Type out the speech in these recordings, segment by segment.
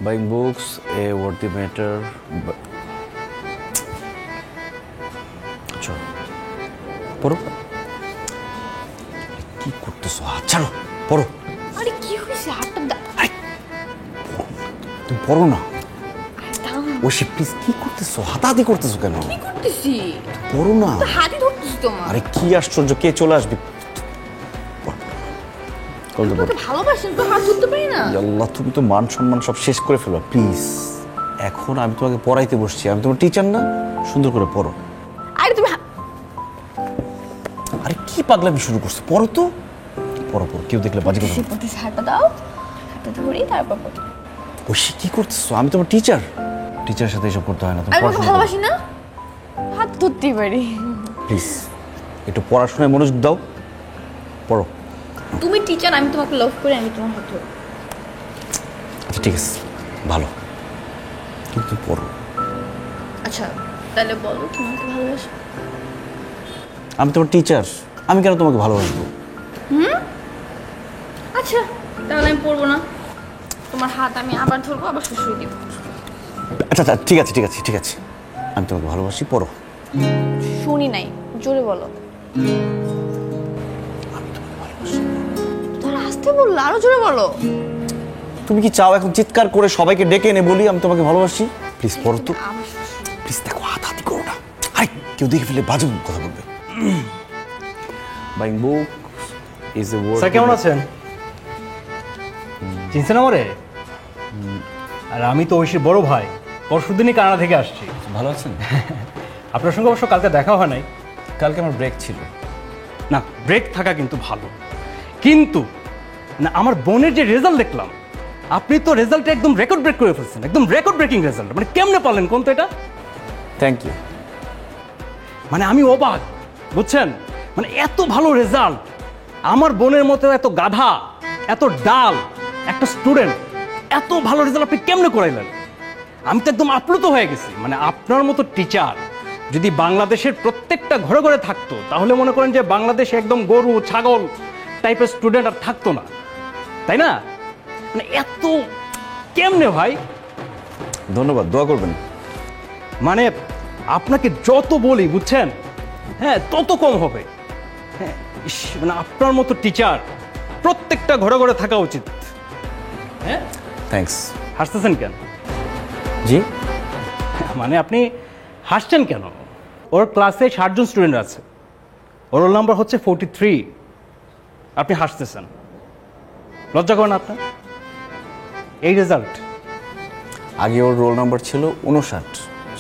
Buying books, a worthy matter. চলো পড়ো। কি করতেছো? চলো পড়ো। আরে কি হয়েছে? হাতটা তুমি পড়ো না। ওশি প্লিজ, কি করতেছো? হাতাহাতি করতেছো কেন? কি করতেছি? পড়ো না। হাতে ধরতেছি তোমার। আরে কি আশ্চর্য, কে চলে আসবে? তোকে ভালোবাসেন তো হাত ধরতে পারি না। আল্লাহ, তুমি তো মান সম্মান সব শেষ করে ফেলো প্লিজ। এখন আমি তোমাকে পড়াইতে বসছি, আমি তোমার টিচার না? সুন্দর করে পড়ো। আরে তুমি আরে কি পাগলামি শুরু করছো? পড়ো তো, পড়ো পড়ো, কেউ দেখলে বাজে কথা। হাতটা দাও, হাতটা ধরি তারপর পড়ো। ওশি কি করতেছো? আমি তোমার টিচার, টিচারের সাথে এসব করতে হয় না। আমি তোকে ভালোবাসি না, হাত ধরতেই পারি। প্লিজ একটু পড়াশোনায় মনোযোগ দাও, পড়ো। তুমি টিচার, আমি তোমাকে লাভ করি, আমি তোমার হাত ধরি। আচ্ছা ঠিক আছে, ভালো, কিন্তু পড়ো। আচ্ছা তাহলে বলো, তোমাকে ভালোবাসো? আমি তোমার টিচার, আমি কেন তোমাকে ভালোবাসবো? আচ্ছা তাহলে আমি পড়বো না, তোমার হাত আমি আবার ধরবো, আবার শুশুই দিব। আচ্ছা আচ্ছা ঠিক আছে ঠিক আছে ঠিক আছে, আমি তোমাকে ভালোবাসি, পড়ো। শুনি নাই, জোরে বলো। তোর আসতে বললো, আরো জোরে বলো। তুমি কি চাও এখন চিৎকার করে সবাইকে ডেকে এনে বলি আমি তোমাকে ভালোবাসি? প্লিজ পড়ো তো প্লিজ। দেখো হাতাহাতি করো না, আরে কেউ দেখে ফেলে বাজে কথা বলবে। Buying book is a word. Sir কেমন আছেন? চিনছেন আমারে? আর আমি তো ঐশীর বড় ভাই, পরশুদিনই কানাডা থেকে আসছি। ভালো আছেন? আপনার সঙ্গে অবশ্য কালকে দেখা হয় নাই। কালকে আমার ব্রেক ছিল। না, ব্রেক থাকা কিন্তু ভালো, কিন্তু না আমার বোনের যে রেজাল্ট দেখলাম, আপনি তো রেজাল্টে একদম রেকর্ড ব্রেক করে ফেলছেন, একদম রেকর্ড ব্রেকিং রেজাল্ট। মানে কেমনে পারলেন কোন তো এটা? Thank you. মানে আমি অবাক, বুঝছেন? মানে এত ভালো রেজাল্ট, আমার বোনের মতো এত গাধা, এত ডাল একটা স্টুডেন্ট, এত ভালো রেজাল্ট আপনি কেমনে করাইলেন? আমি তো একদম আপ্লুত হয়ে গেছি। মানে আপনার মতো টিচার যদি বাংলাদেশের প্রত্যেকটা ঘরে ঘরে থাকতো, তাহলে মনে করেন যে বাংলাদেশে একদম গরু ছাগল টাইপের স্টুডেন্ট আর থাকতো না, তাই না? মানে এত কেমনে ভাই? ধন্যবাদ, দোয়া করবেন। মানে আপনাকে যত বলি, বুঝছেন, হ্যাঁ তত কম হবে। হ্যাঁ, মানে আপনার মতো টিচার প্রত্যেকটা ঘরে ঘরে থাকা উচিত। হ্যাঁ, থ্যাঙ্কস। হাসতেছেন কেন? জি মানে আপনি হাসছেন কেন? ওর ক্লাসে 60 জন স্টুডেন্ট আছে, ওর রোল নাম্বার হচ্ছে 43, আপনি হাসতেছেন, লজ্জা করেন আপনার? এই রেজাল্ট। আগে ওর রোল নাম্বার ছিল 59,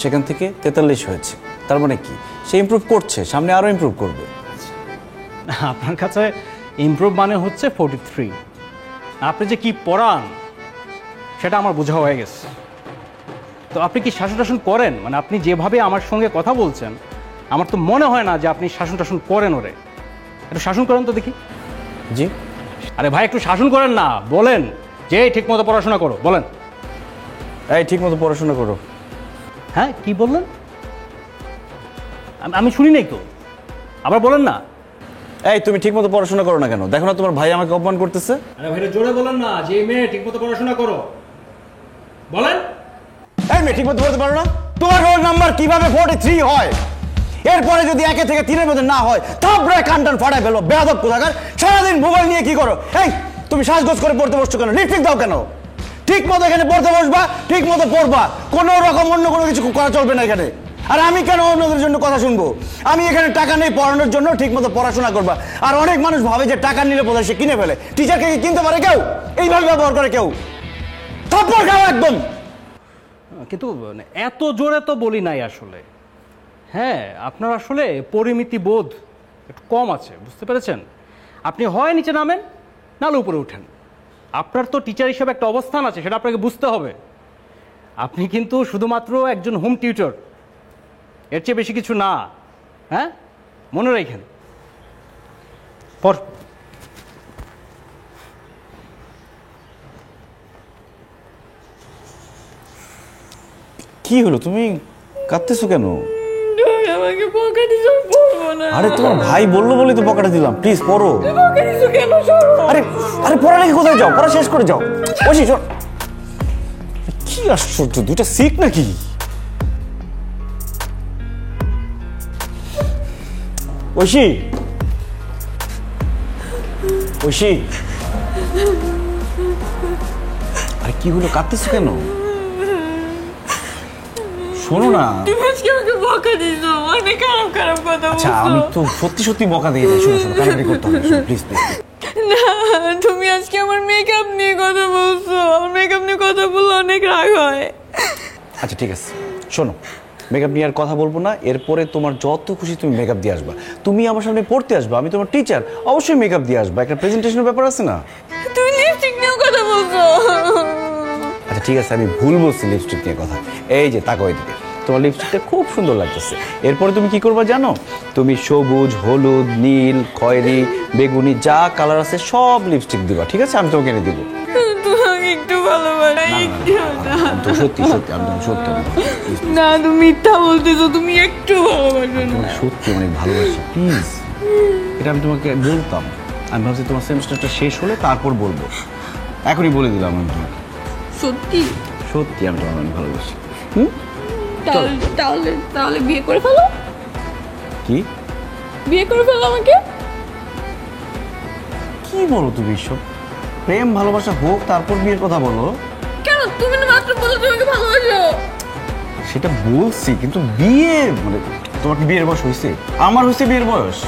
সেখান থেকে 43 হয়েছে। তার মানে কি, সে ইমপ্রুভ করছে, সামনে আরও ইমপ্রুভ করবে। আপনার কাছে ইমপ্রুভ মানে হচ্ছে 43। আপনি যে কি পড়ান সেটা আমার বোঝা হয়ে গেছে। তো আপনি কি শাসন টাসন করেন? মানে আপনি যেভাবে আমার সঙ্গে কথা বলছেন, আমার তো মনে হয় না যে আপনি শাসন টাসন করেন ওরে। একটু শাসন করেন তো দেখি। জি আরে ভাই একটু শাসন করেন না, বলেন যে ঠিক মতো পড়াশোনা করো, বলেন। এই ঠিক মতো পড়াশোনা করো। হ্যাঁ কি বললেন? আমি শুনি নাই তো, আবার বলেন না। এই তুমি ঠিক মতো পড়াশোনা করো না কেন? দেখো না তোমার ভাই আমাকে অপমান করতেছে। আরে ভাইরা জোরে বলেন না যে মেয়ে ঠিক মতো পড়াশোনা করো, বলেন। এই মেয়ে ঠিক মতো পড়তে পারো না? তোমার রোল নাম্বার কিভাবে 43 হয়? এরপরে যদি 1 থেকে 3 মধ্যে না হয়, তারপরে কান্টান ফাটাই ফেলো। বেয়াদব কোথাকার, সারাদিন মোবাইল নিয়ে কি করো? এই তুমি সাজগোজ করে পড়তে বসছো কেন? লিপস্টিক দাও কেন? ঠিক মতো এখানে পড়তে বসবা, ঠিক মতো পড়বা, কোনো রকম অন্য কোনো কিছু করা চলবে না এখানে। আর আমি কেন অন্যদের জন্য কথা শুনবো? আমি এখানে টাকা নেই পড়ানোর জন্য, ঠিক মতো পড়াশোনা করবা। আর অনেক মানুষ ভাবে যে টাকা নিলে বোধহয় সে কিনে ফেলে। টিচারকে কি কিনতে পারে কেউ? এইভাবে ব্যবহার করে কেউ? থাপ্পড় খাও একদম। কিন্তু এত জোরে তো বলি নাই আসলে। হ্যাঁ, আপনার আসলে পরিমিতি বোধ একটু কম আছে, বুঝতে পেরেছেন? আপনি হয় নিচে নামেন, নাহলে উপরে উঠেন। আপনার তো টিচার হিসেবে একটা অবস্থান আছে, সেটা আপনাকে বুঝতে হবে। আপনি কিন্তু শুধুমাত্র একজন হোম টিউটর, এর চেয়ে বেশি কিছু না। হ্যাঁ, মনে রাখেন। পর কি হলো, তুমি কাঁদতেছো কেন? আমাকে বকা দিছো, পড়বো না। আরে তোমার ভাই বললো বলেই তো বকাটা দিলাম, প্লিজ পড়ো। বকা দিছো কেন? সরো। আরে আরে পড়া নাকি কোথায় যাও? পড়া শেষ করে যাও। বসি কি আশ্চর্য, দুইটা সিক নাকি? ঐশী, ঐশী, আরে কি হলো, কাঁদতেছো কেন? শোনো না। তুমি আজকে আমাকে বকা দিছো, অনেক খারাপ খারাপ কথা আচ্ছা বলছো। আমি তো সত্যি সত্যি বকা দিয়ে যাই। শোনো শোনো, কান্নাকাটি করতে হবে, প্লিজ প্লিজ। না, তুমি আজকে আমার মেকআপ নিয়ে কথা বলছো। আমার মেকআপ নিয়ে কথা বললে অনেক রাগ হয়। আচ্ছা ঠিক আছে, শোনো, মেকআপ নিয়ে আর কথা বলবো না। এরপরে তোমার যত খুশি তুমি মেকআপ দিয়ে আসবা। তুমি আমার সামনে পড়তে আসবা, আমি তোমার টিচার, অবশ্যই মেকআপ দিয়ে আসবা। একটা প্রেজেন্টেশনের ব্যাপার আছে না? তুমি লিপস্টিক নিয়েও কথা বলছো। আচ্ছা ঠিক আছে, আমি ভুল বলছি লিপস্টিক নিয়ে কথা। এই যে তাকো এদিকে, তোমার লিপস্টিকটা খুব সুন্দর লাগতেছে। এরপরে তুমি কি করবা জানো? তুমি সবুজ, হলুদ, নীল, খয়েরি, বেগুনি যা কালার আছে সব লিপস্টিক দিবা, ঠিক আছে? আমি তোমাকে এনে দিব। তোমাকে একটু ভালোবাসি, একটু না। আমি তো সত্যি সত্যি, আমি তোমাকে সত্যি না, তুমি মিথ্যা বলতেছো, তুমি একটু ভালোবাসো না। তোমাকে সত্যি অনেক ভালোবাসি, প্লিজ। এটা আমি তোমাকে বলতাম, আমি ভাবছি তোমার সেমিস্টারটা শেষ হলে তারপর বলবো। এখনই বলে দিলাম আমি তোমাকে, সত্যি? সত্যি আমি তোমাকে অনেক ভালোবাসি। তাহলে তাহলে তাহলে বিয়ে করে ফেলো। কি বিয়ে করে ফেলো আমাকে। কি বলো তুমি এসব? প্রেম ভালোবাসা হোক তারপর বিয়ের কথা বলো। কেন? তুমি না মাত্র বলছো তোমাকে ভালোবাসো। সেটা বলছি, কিন্তু বিয়ে মানে তোমার কি বিয়ের বয়স হয়েছে? আমার হয়েছে বিয়ের বয়স।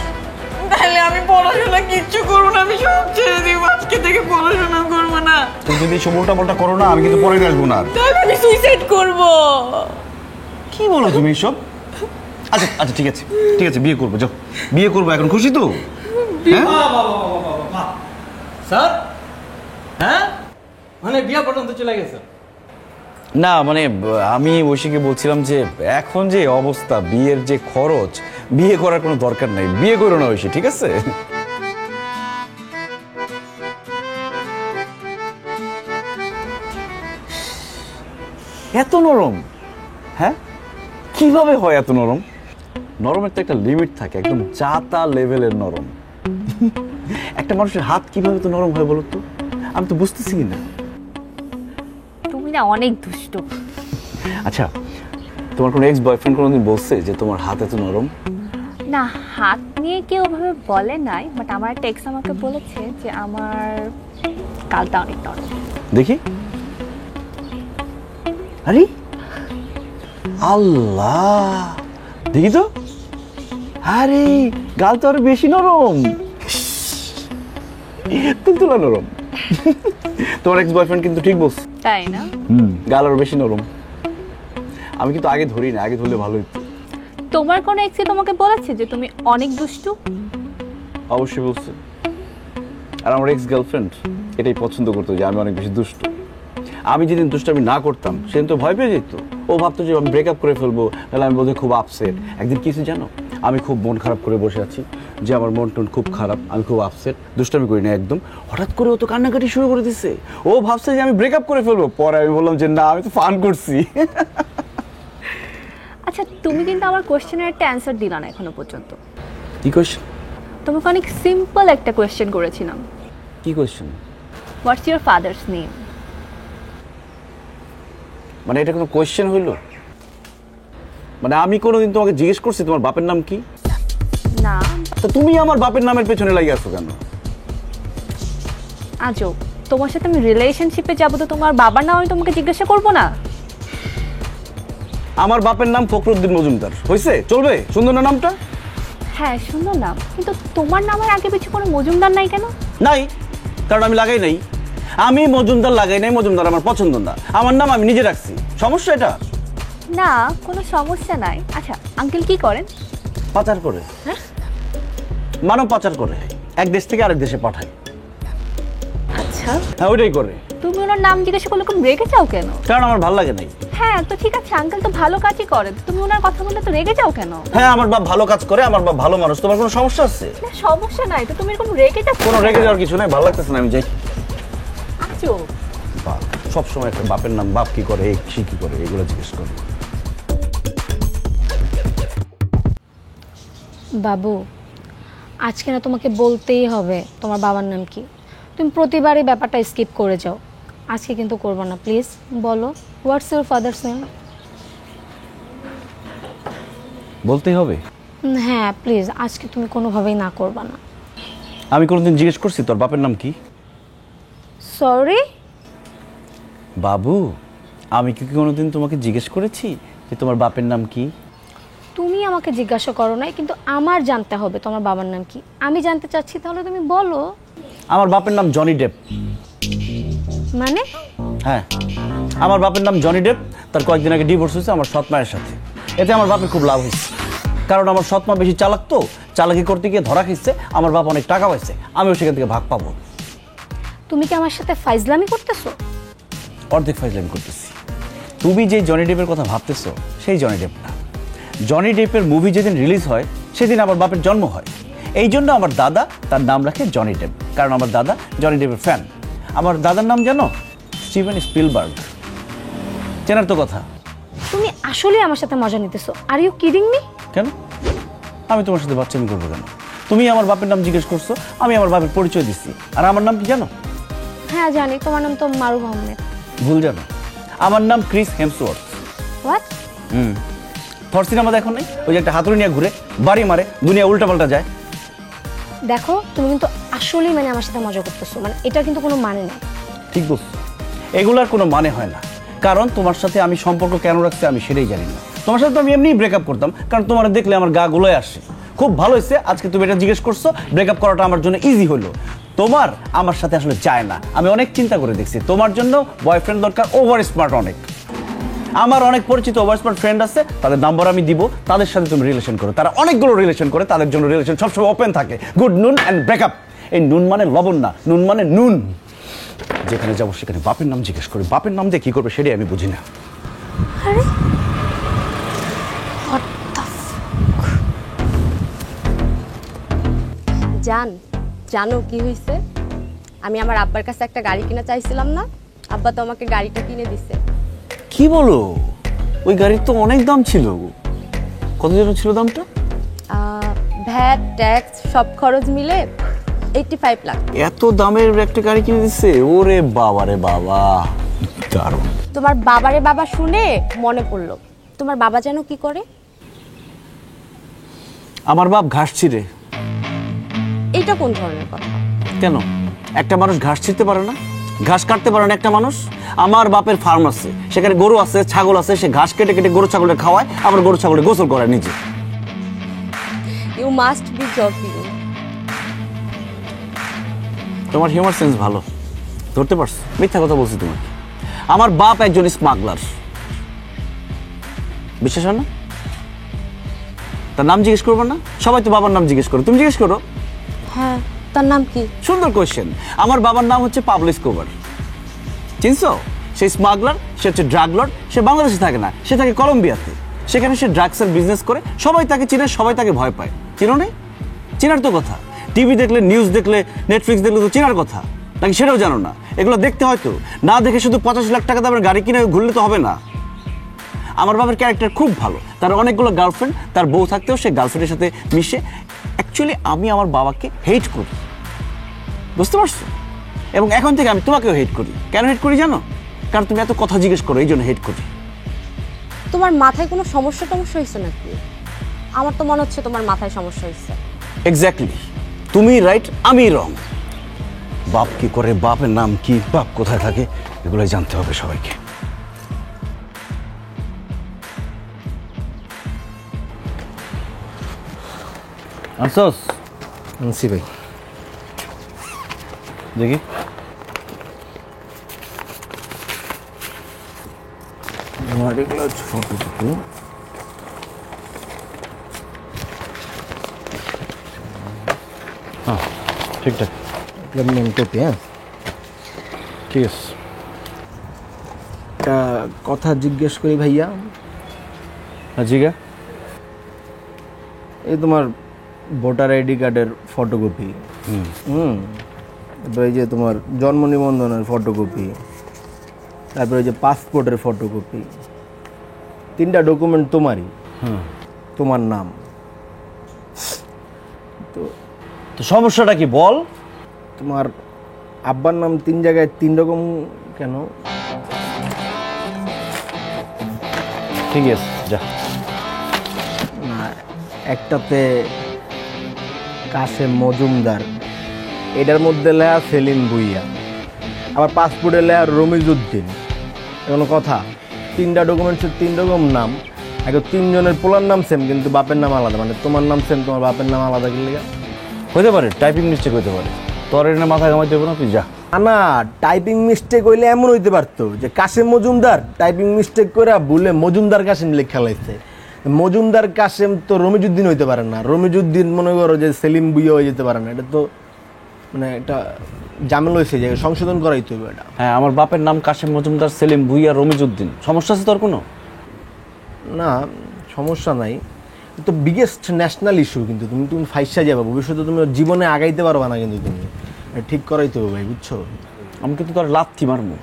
তাহলে আমি পড়াশোনা কিচ্ছু করবো না, আমি সব ছেড়ে দিব। আজকে থেকে পড়াশোনা করবো না। তুমি যদি এসব উল্টাপাল্টা করো না, আমি কিন্তু পরে আসবো না আর। তাহলে আমি সুইসাইড করবো। কি বলো তুমি এসব? আচ্ছা আচ্ছা ঠিক আছে, ঠিক আছে, বিয়ে করবো, যাও বিয়ে করবো। এখন খুশি তো? হ্যাঁ স্যার, হ্যাঁ মানে বিয়া পর্যন্ত চলে গেছে? না মানে আমি ঐশীকে বলছিলাম যে এখন যে অবস্থা, বিয়ের যে খরচ, বিয়ে করার কোনো দরকার নাই। বিয়ে করো না ঐশী, ঠিক আছে? এত নরম? হ্যাঁ, কিভাবে হয় এত নরম? নরমের তো একটা লিমিট থাকে, একদম জাতা লেভেলের নরম। একটা মানুষের হাত কিভাবে তো নরম হয় বলো তো? আমি তো বুঝতেছি না। তুমি না অনেক দুষ্ট। আচ্ছা, তোমার কোনো এক্স বয়ফ্রেন্ড কোনোদিন বলছে যে তোমার হাত এত নরম? না, হাত নিয়ে কেউ ওভাবে বলে নাই, বাট আমার একটা এক্স আমাকে বলেছে যে আমার গালটা অনেক নরম। দেখি। আরে আল্লাহ, দেখি তো। আরে গাল তো আরো বেশি নরম, তুলতুলা নরম। তোমার এক্স বয়ফ্রেন্ড কিন্তু ঠিক বলছে। তাই না? গাল আরো বেশি নরম। আমি কিন্তু আগে ধরি না, আগে ধরলে ভালো হতো। তোমার কোন এক্সে তোমাকে বলেছে যে তুমি অনেক দুষ্টু? অবশ্যই বলছে। আর আমার এক্স গার্লফ্রেন্ড এটাই পছন্দ করতো যে আমি অনেক বেশি দুষ্টু। আমি যেদিন দুষ্টামি না করতাম সেদিন তো ভয় পেয়ে যেত। ও ভাবতো যে আমি ব্রেকআপ করে ফেলবো, তাহলে আমি বোধহয় খুব আপসেট। একদিন কিছু জানো, আমি খুব মন খারাপ করে বসে আছি, যে আমার মন টন খুব খারাপ, আমি খুব আপসেট, দুষ্টামি করি না একদম। হঠাৎ করে ও তো কান্নাকাটি শুরু করে দিচ্ছে। ও ভাবছে যে আমি ব্রেকআপ করে ফেলবো। পরে আমি বললাম যে না, আমি তো ফান করছি। আচ্ছা, তুমি কিন্তু আমার কোশ্চেনের একটা অ্যান্সার দিলা না এখনো পর্যন্ত। কি কোয়েশ্চেন? তোমাকে অনেক সিম্পল একটা কোয়েশ্চেন করেছিলাম। কি question? What's your father's name? মানে এটা কোনো কোয়েশ্চেন হইলো? মানে আমি কোনোদিন তোমাকে জিজ্ঞেস করছি তোমার বাপের নাম কি? না। তো তুমি আমার বাপের নামের পেছনে লাগিয়ে আছো কেন? আজব, তোমার সাথে আমি রিলেশনশিপে যাবো তো তোমার বাবার নাম আমি তোমাকে জিজ্ঞাসা করবো না? আমার বাপের নাম ফখরুদ্দিন মজুমদার, হয়েছে? চলবে? সুন্দর না নামটা? হ্যাঁ, সুন্দর নাম, কিন্তু তোমার নামের আগে পিছু কোনো মজুমদার নাই কেন? নাই, কারণ আমি লাগাই নাই। আমি মজুমদার লাগাই নাই, মজুমদার আমার পছন্দ না। আমার নাম আমি নিজে রাখছি। সমস্যা এটা? না, কোনো সমস্যা নাই। আচ্ছা, আঙ্কেল কি করেন? পাচার করে, মানব পাচার করে, এক দেশ থেকে আরেক দেশে পাঠায়। আচ্ছা, হ্যাঁ ওইটাই করে। তুমি ওনার নাম জিজ্ঞাসা করলে খুব রেগে যাও কেন? কারণ আমার ভালো লাগে নাই। হ্যাঁ, তো ঠিক আছে, আঙ্কেল তো ভালো কাজই করে, তুমি ওনার কথা বললে তো রেগে যাও কেন? হ্যাঁ আমার বাপ ভালো কাজ করে, আমার বাপ ভালো মানুষ। তোমার কোনো সমস্যা আছে? না, সমস্যা নাই, তো তুমি এরকম রেগে যাচ্ছ কোনো কেন? রেগে যাওয়ার কিছু নাই, ভালো লাগতেছে না, আমি যাই। আজব। সব সময় একটা বাপের নাম, বাপ কি করে, সে কি করে, এগুলো জিজ্ঞেস করো। বাবু, আজকে না তোমাকে বলতেই হবে তোমার বাবার নাম কি। তুমি প্রতিবারই ব্যাপারটা স্কিপ করে যাও। আজকে কিন্তু করবো না প্লিজ। বলো, হোয়াটস ইউর ফাদার্স নেম? বলতেই হবে? হ্যাঁ প্লিজ, আজকে তুমি কোনোভাবেই না করবা না। আমি কোনোদিন জিজ্ঞেস করছি তোর বাপের নাম কি? সরি বাবু, আমি কি কোনোদিন তোমাকে জিজ্ঞেস করেছি যে তোমার বাপের নাম কি? তুমি আমাকে জিজ্ঞাসা করো নাই, কিন্তু আমার জানতে হবে তোমার বাবার নাম কি। আমি জানতে চাচ্ছি, তাহলে তুমি বলো। আমার বাপের নাম জনি ডেপ। মানে? হ্যাঁ, আমার বাপের নাম জনি ডেপ। তার কয়েকদিন আগে ডিভোর্স হয়েছে আমার সৎ মায়ের সাথে। এতে আমার বাপের খুব লাভ হয়েছে, কারণ আমার সৎ মা বেশি চালাক, তো চালাকি করতে গিয়ে ধরা খেয়েছে। আমার বাপ অনেক টাকা পাইছে, আমিও সেখান থেকে ভাগ পাবো। তুমি কি আমার সাথে ফাইজলামি করতেছো? অর্ধেক ফাইজলামি করতেছি। তুমি যে জনি ডেপের কথা ভাবতেছো সেই জনি ডেপ না। জনি ডেপের মুভি যেদিন রিলিজ হয় সেদিন আমার বাপের জন্ম হয়। এই জন্য আমার দাদা তার নাম রাখে জনি ডেপ, কারণ আমার দাদা জনি ডেপের ফ্যান। আমার দাদার নাম জানো? Steven Spielberg. চেনার তো কথা। তুমি আসলে আমার সাথে মজা নিতেছো? Are you kidding me? কেন? আমি তোমার সাথে বাচ্চামি করবো কেন? তুমি আমার বাপের নাম জিজ্ঞেস করছো, আমি আমার বাপের পরিচয় দিচ্ছি। আর আমার নাম কি জানো? হ্যাঁ জানি, তোমার নাম তো মারুফ আহমেদ। ভুল জানো, আমার নাম ক্রিস হেমসওয়ার্থ। হোয়াট? থর সিনেমা দেখো নাই? ওই যে একটা হাতুড়ি নিয়ে ঘুরে বাড়ি মারে, দুনিয়া উল্টাপাল্টা যায়। দেখো, তুমি কিন্তু আসলেই মানে আমার সাথে মজা করতেছো, মানে এটা কিন্তু কোনো মানে নেই। ঠিক বলছো, এগুলার কোনো মানে হয় না। কারণ তোমার সাথে আমি সম্পর্ক কেন রাখছি আমি সেটাই জানি না। তোমার সাথে তো আমি এমনিই ব্রেকআপ করতাম, কারণ তোমার দেখলে আমার গা গুলোয় আসে। খুব ভালো হয়েছে আজকে তুমি এটা জিজ্ঞেস করছো, ব্রেকআপ করাটা আমার জন্য ইজি হলো। তোমার আমার সাথে আসলে চায় না। আমি অনেক চিন্তা করে দেখছি, তোমার জন্য বয়ফ্রেন্ড দরকার ওভার স্মার্ট অনেক। আমার অনেক পরিচিত ওভার স্মার্ট ফ্রেন্ড আছে, তাদের নাম্বার আমি দিব, তাদের সাথে তুমি রিলেশন করো। তারা অনেকগুলো রিলেশন করে, তাদের জন্য রিলেশন সবসময় ওপেন থাকে। গুড নুন অ্যান্ড ব্রেকআপ। এই নুন মানে লবণ না, নুন মানে নুন। যেখানে যাবো সেখানে বাপের নাম জিজ্ঞেস করে, বাপের নাম দিয়ে কি করবে সেটাই আমি বুঝি না। আরে জানো কি হয়েছে? আমি আমার আব্বার কাছে একটা গাড়ি কিনা চাইছিলাম না, আব্বা তো আমাকে গাড়িটা কিনে দিছে। কি বলো? ওই গাড়ির তো অনেক দাম ছিল। কত যেন ছিল দামটা? ভ্যাট ট্যাক্স সব খরচ মিলে 85 লাখ। এত দামের একটা গাড়ি কিনে দিচ্ছে? ওরে বাবা রে বাবা, দারুণ। তোমার বাবারে বাবা শুনে মনে পড়লো, তোমার বাবা যেন কি করে? আমার বাপ ঘাস ছিঁড়ে। এইটা কোন ধরনের কথা? কেন? একটা মানুষ ঘাস ছিঁড়তে পারে না? ঘাস কাটতে পারে না একটা মানুষ? আমার বাপের ফার্ম আছে, সেখানে গরু আছে, ছাগল আছে। সে ঘাস কেটে কেটে গরু ছাগলের খাওয়ায়, আবার গরু ছাগলের গোসল করে নিজে। You must be joking. তোমার হিউমার সেন্স ভালো, ধরতে পারছো? মিথ্যা কথা বলছি তোমাকে। আমার বাপ একজন স্মাগলার। বিশ্বাস হয় না? তার নাম জিজ্ঞেস করবো না? সবাই তো বাবার নাম জিজ্ঞেস করো, তুমি জিজ্ঞেস করো। হ্যাঁ, তার নাম কি? সুন্দর কোয়েশ্চেন। আমার বাবার নাম হচ্ছে পাবলো এসকোবার। চিনছো? সে স্মাগলার, সে হচ্ছে ড্রাগ লর্ড। সে বাংলাদেশে থাকে না, সে থাকে কলম্বিয়াতে। সেখানে সে ড্রাগসের বিজনেস করে, সবাই তাকে চিনে, সবাই তাকে ভয় পায়। চিনো নেই? চেনার তো কথা। টিভি দেখলে, নিউজ দেখলে, নেটফ্লিক্স দেখলে তো চেনার কথা, নাকি সেটাও জানো না? এগুলো দেখতে হয়তো না, দেখে শুধু 85 লাখ টাকা দামের গাড়ি কিনে ঘুরলে তো হবে না। আমার বাবার ক্যারেক্টার খুব ভালো, তার অনেকগুলো গার্লফ্রেন্ড, তার বউ থাকতেও সে গার্লফ্রেন্ডের সাথে মিশে। অ্যাকচুয়ালি আমি আমার বাবাকে হেট করি, বুঝতে পারছো? এবং এখন থেকে আমি তোমাকেও হেট করি। কেন হেট করি জানো? কারণ তুমি এত কথা জিজ্ঞেস করো, এই জন্য হেট করি। তোমার মাথায় কোনো সমস্যা হয়েছে নাকি? আমার তো মনে হচ্ছে তোমার মাথায় সমস্যা হয়েছে। এক্স্যাক্টলি, তুমি রাইট, আমি রং। বাপ কি করে, বাপের নাম কি, বাপ কোথায় থাকে, এগুলোই জানতে হবে সবাইকে। আনসোস? আনসি ভাই। দেখি। হ্যাঁ, ঠিকঠাক। কপি। হ্যাঁ, ঠিক আছে। একটা কথা জিজ্ঞেস করি ভাইয়া। জিগা। এই তোমার ভোটার আইডি কার্ডের ফটোকপি, তারপরে এই যে তোমার জন্ম নিবন্ধনের ফটোকপি, তারপরে এই যে পাসপোর্টের ফটোকপি, 3টা ডকুমেন্ট তোমারই, তোমার নাম। তো সমস্যাটা কি বল? তোমার আব্বার নাম 3 জায়গায় 3 রকম কেন? ঠিক আছে যা। না, একটাতে কাশেম মজুমদার, এটার মধ্যে লেয়া সেলিম ভুইয়া, আবার পাসপোর্টে লেয়া রমিজউদ্দিন। কোনো কথা? 3টা ডকুমেন্টসের 3 রকম নাম, এখন 3 জনের পোলার নাম সেম কিন্তু বাপের নাম আলাদা, মানে তোমার নাম সেম তোমার বাপের নাম আলাদা কি লেগা? হতে পারে টাইপিং মিস্টেক হতে পারে, তোর এনে মাথা ঘামাইতে হবে না, তুই যা। না, টাইপিং মিস্টেক হইলে এমন হইতে পারতো যে কাশেম মজুমদার টাইপিং মিস্টেক করে ভুলে মজুমদার কাশেম লেখা লাইছে। মজুমদার কাশেম তো রমিজউদ্দিন হইতে পারে না, রমিজউদ্দিন মনে করো যে সেলিম বুইয়া হয়ে যেতে পারে না। এটা তো মানে একটা ঝামেলা হয়েছে, যে সংশোধন করাইতে হবে এটা। হ্যাঁ, আমার বাপের নাম কাশেম মজুমদার, সেলিম ভুইয়া, রমিজউদ্দিন। সমস্যা আছে তোর কোনো? না, সমস্যা নাই, তো বিগেস্ট ন্যাশনাল ইস্যু। কিন্তু তুমি তুমি ফাইসা যাবে, ভবিষ্যতে তুমি জীবনে আগাইতে পারবা না, কিন্তু তুমি এটা ঠিক করাইতে হবে ভাই, বুঝছো? আমি কিন্তু তোর লাথি মারবো,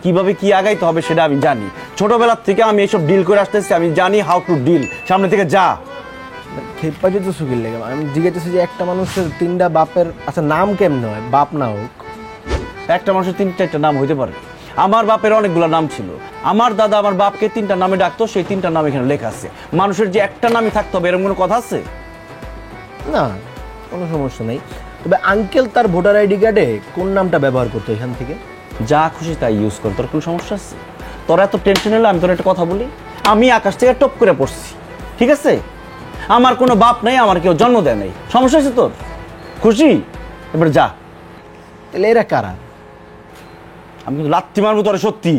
কিভাবে কি আগাইতে হবে সেটা আমি জানি। ছোটবেলার থেকে আমি এইসব ডিল করে আসতেছি, আমি জানি হাউ টু ডিল। সামনে থেকে যা। খেপা যেতে সুখী লেগে আমি জিজ্ঞাসা যে একটা মানুষের 3টা বাপের, আচ্ছা নাম কেমনে হয়? বাপ না হোক, একটা মানুষের 3-4টা নাম হইতে পারে। আমার বাপের অনেকগুলো নাম ছিল। আমার দাদা আমার বাপকে 3টা নামে ডাকতো, সেই 3টা নাম এখানে লেখা আছে। মানুষের যে একটা নামই থাকতে হবে এরকম কোনো কথা আছে? না কোনো সমস্যা নেই। তবে আঙ্কেল তার ভোটার আইডি কার্ডে কোন নামটা ব্যবহার করতো এখান থেকে? যা খুশি তাই ইউজ কর, তোর কোনো সমস্যা আছে? তোর এত টেনশন হলে আমি তোর একটা কথা বলি, আমি আকাশ থেকে টপ করে পড়ছি, ঠিক আছে? আমার কোনো বাপ নাই, আমার কেউ জন্ম দেয় নাই। সমস্যা আছে তোর? খুশি? এবার যা। তাহলে এরা কারা? আমি কিন্তু লাথি মারবো তোরে, সত্যি।